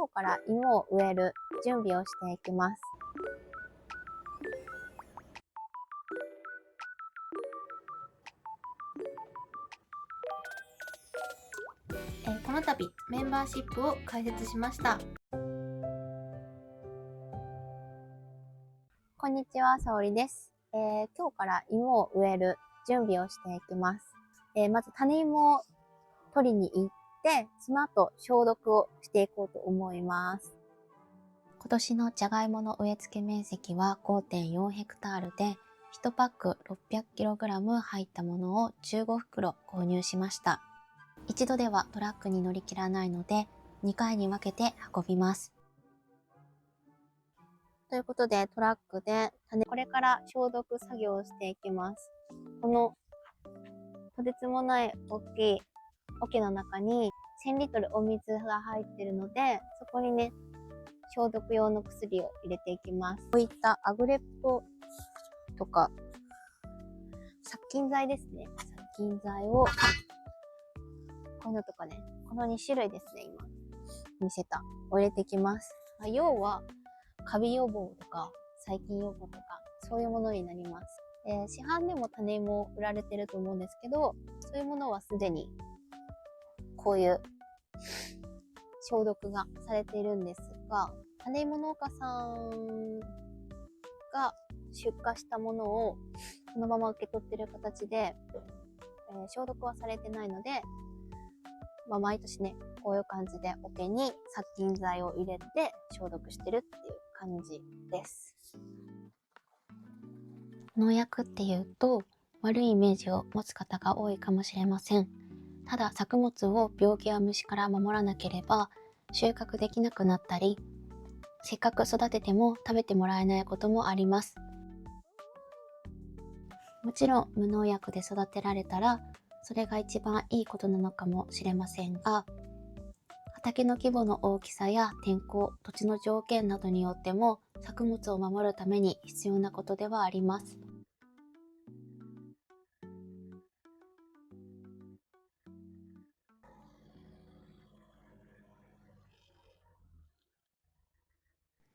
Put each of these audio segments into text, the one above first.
今日から芋を植える準備をしていきます。この度メンバーシップを開設しました。こんにちは、さおりです。今日から芋を植える準備をしていきます。まず種芋を取りに行って、その後消毒をしていこうと思います。今年のじゃがいもの植え付け面積は 5.4 ヘクタールで、1パック 600kg 入ったものを15袋購入しました。一度ではトラックに乗り切らないので、2回に分けて運びます。ということで、トラックでこれから消毒作業をしていきます。このとてつもない大きい桶の中に1000リットルお水が入っているので、そこにね、消毒用の薬を入れていきます。こういったアグレットとか殺菌剤ですね。殺菌剤を、こういうのとかね、この2種類ですね、今見せたを入れていきます。要はカビ予防とか細菌予防とかそういうものになります。市販でも種芋売られてると思うんですけど、そういうものはすでにこういう消毒がされているんですが、種芋農家さんが出荷したものをそのまま受け取っている形で、消毒はされてないので、毎年ね、こういう感じで桶に殺菌剤を入れて消毒してるっていう感じです。農薬っていうと悪いイメージを持つ方が多いかもしれません。ただ作物を病気や虫から守らなければ収穫できなくなったり、せっかく育てても食べてもらえないこともあります。もちろん無農薬で育てられたらそれが一番いいことなのかもしれませんが、畑の規模の大きさや天候、土地の条件などによっても作物を守るために必要なことではあります。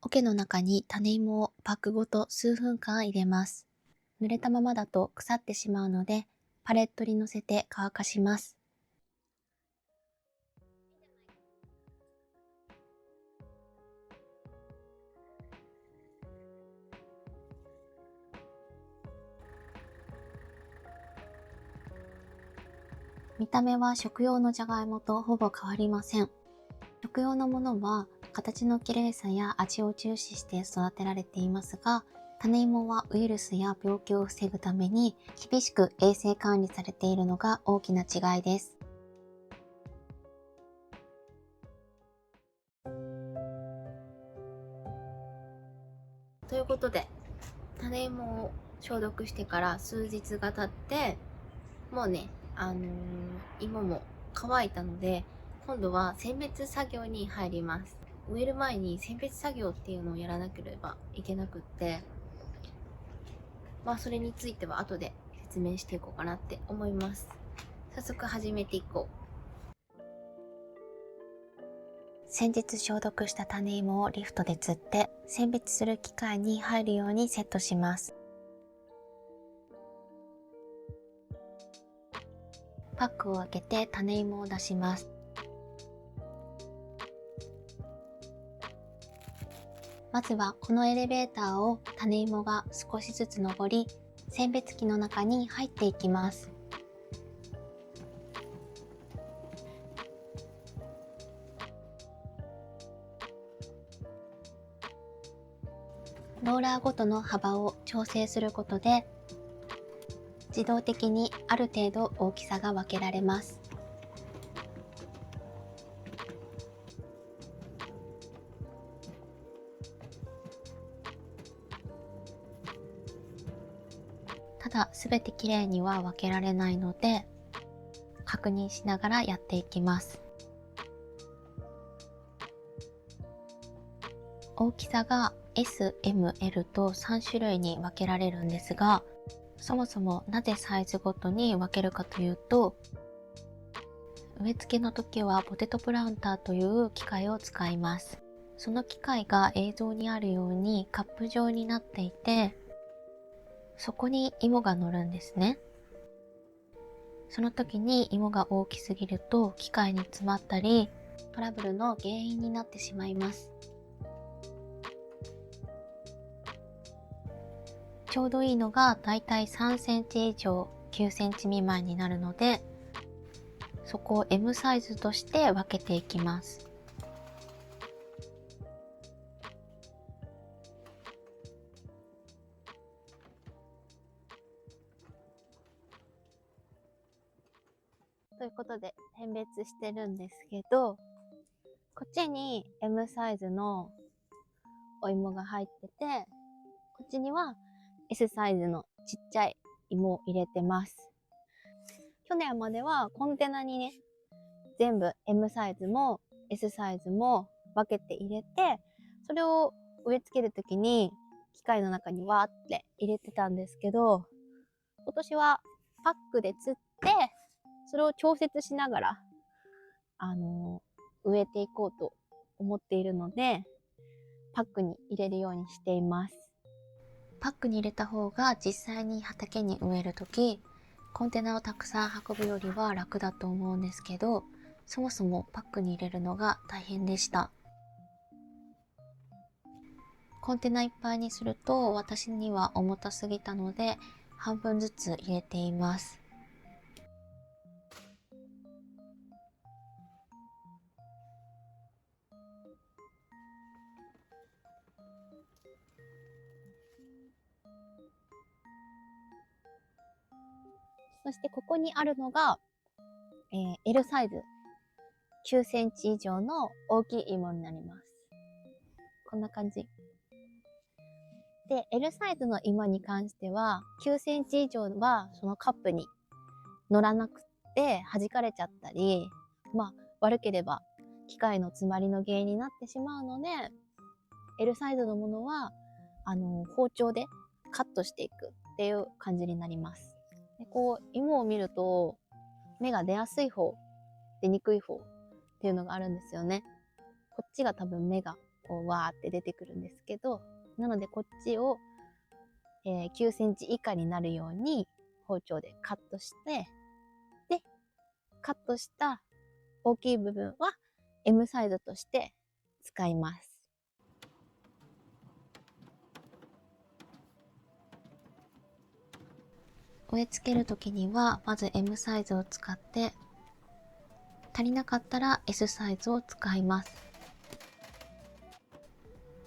桶の中に種芋をパックごと数分間入れます。濡れたままだと腐ってしまうので、パレットに乗せて乾かします。見た目は食用のじゃがいもとほぼ変わりません。食用のものは形の綺麗さや味を重視して育てられていますが、種芋はウイルスや病気を防ぐために厳しく衛生管理されているのが大きな違いです。ということで、種芋を消毒してから数日が経って、もうね、芋も乾いたので、今度は選別作業に入ります。植える前に選別作業っていうのをやらなければいけなくって、それについては後で説明していこうかなって思います。早速始めていこう。先日消毒した種芋をリフトで釣って選別する機械に入るようにセットします。パックを開けて種芋を出します。まずはこのエレベーターを種芋が少しずつ上り、選別機の中に入っていきます。ローラーごとの幅を調整することで、自動的にある程度大きさが分けられます。ただ全てきれいには分けられないので、確認しながらやっていきます。大きさが S、M、L と3種類に分けられるんですが、そもそもなぜサイズごとに分けるかというと、植え付けの時はポテトプランターという機械を使います。その機械が映像にあるようにカップ状になっていて、そこに芋が乗るんですね。その時に芋が大きすぎると機械に詰まったり、トラブルの原因になってしまいます。ちょうどいいのがだいたい3センチ以上9センチ未満になるので、そこを M サイズとして分けていきます。ということで選別してるんですけど、こっちに M サイズのお芋が入ってて、こっちには S サイズのちっちゃい芋を入れてます。去年まではコンテナにね、全部 M サイズも S サイズも分けて入れて、それを植え付けるときに機械の中にわーって入れてたんですけど、今年はパックで釣って、それを調節しながら、植えていこうと思っているので、パックに入れるようにしています。パックに入れた方が実際に畑に植えるとき、コンテナをたくさん運ぶよりは楽だと思うんですけど、そもそもパックに入れるのが大変でした。コンテナいっぱいにすると私には重たすぎたので、半分ずつ入れています。そしてここにあるのが、L サイズ9センチ以上の大きい芋になります。こんな感じ。で、L サイズの芋に関しては、9センチ以上はそのカップに乗らなくて弾かれちゃったり、悪ければ機械の詰まりの原因になってしまうので、L サイズのものは、包丁でカットしていくっていう感じになります。でこう、芋を見ると、芽が出やすい方、出にくい方っていうのがあるんですよね。こっちが多分芽がこうわーって出てくるんですけど、なのでこっちを、9センチ以下になるように包丁でカットして、で、カットした大きい部分は M サイズとして使います。植え付けるときにはまず M サイズを使って、足りなかったら S サイズを使います。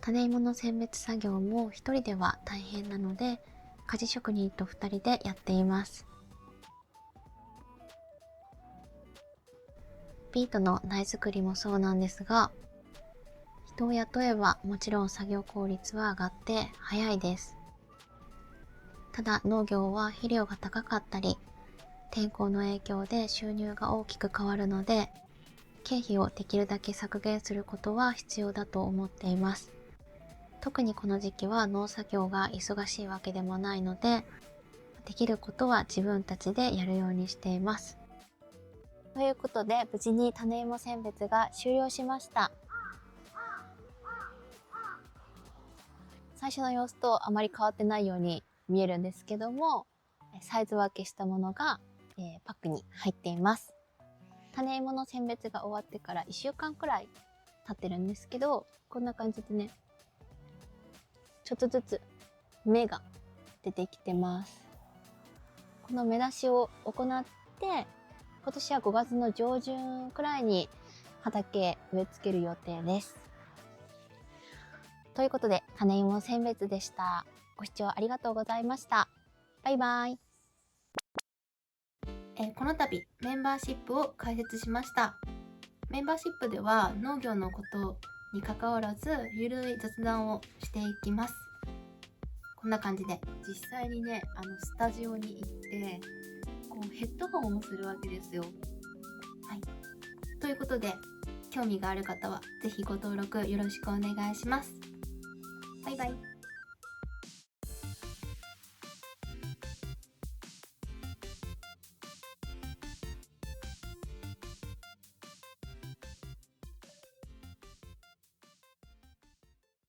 種芋の選別作業も一人では大変なので、鍛冶職人と2人でやっています。ビートの苗作りもそうなんですが、人を雇えばもちろん作業効率は上がって早いです。ただ農業は肥料が高かったり、天候の影響で収入が大きく変わるので、経費をできるだけ削減することは必要だと思っています。特にこの時期は農作業が忙しいわけでもないので、できることは自分たちでやるようにしています。ということで、無事に種芋選別が終了しました。最初の様子とあまり変わってないように見えるんですけども、サイズ分けしたものが、パックに入っています。種芋の選別が終わってから1週間くらい経ってるんですけど、こんな感じでね、ちょっとずつ芽が出てきてます。この芽出しを行って、今年は5月の上旬くらいに畑植え付ける予定です。ということで、種芋選別でした。ご視聴ありがとうございました。バイバイ。この度メンバーシップを開設しました。メンバーシップでは農業のことに関わらずゆるい雑談をしていきます。こんな感じで実際にね、スタジオに行ってこうヘッドホンをするわけですよ。はい。ということで、興味がある方はぜひご登録よろしくお願いします。バイバイ。